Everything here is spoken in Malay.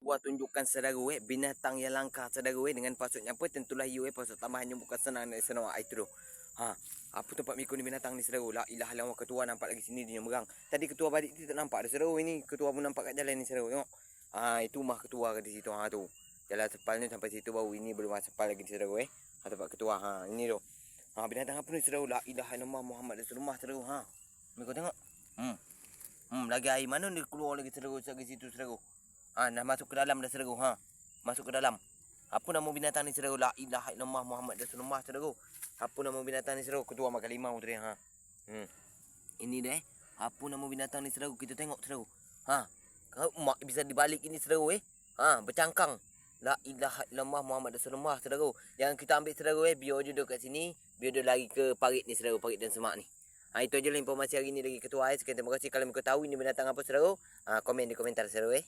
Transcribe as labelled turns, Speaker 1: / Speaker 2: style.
Speaker 1: ketua tunjukkan saudara binatang yang langka saudara dengan maksudnya apa? Tentulah you pasal tambahannya bukan senang nak senang itu tu. Apa tempat mikun ni binatang ni saudara? La ilaha illallah, ketua nampak lagi sini dia merang. Tadi ketua balik tu tak nampak dah saudara. Ini ketua pun nampak kat jalan ni saudara. Tengok. Itu mah ketua kat situ tu. Jalan sepal ni sampai situ baru, ini belum sepal lagi saudara tempat ketua. Ini tu. Binatang apa ni saudara? La ilaha illallah Muhammad Rasulullah saudara. Kau tengok. Lagi air mana ni keluar lagi saudara dari situ saudara. Dah masuk ke dalam dah saudara. Masuk ke dalam. Apa nama binatang ni saudara? La ilaha illallah Muhammad Rasulullah saudara. Apa nama binatang ni saudara? Ketua makan limau tu dia. Ini deh. Apa nama binatang ni saudara? Kita tengok saudara. Kau mak bisa dibalik ini saudara bercangkang. La ilaha illallah Muhammad Rasulullah saudara. Yang kita ambil saudara biar je duduk kat sini, biar dia lari ke parit ni saudara, parit dan semak ni. Itu aja lah informasi hari ni dari ketua. Sekian terima kasih. Kalau kau tahu ini binatang apa saudara, komen di komentar saudara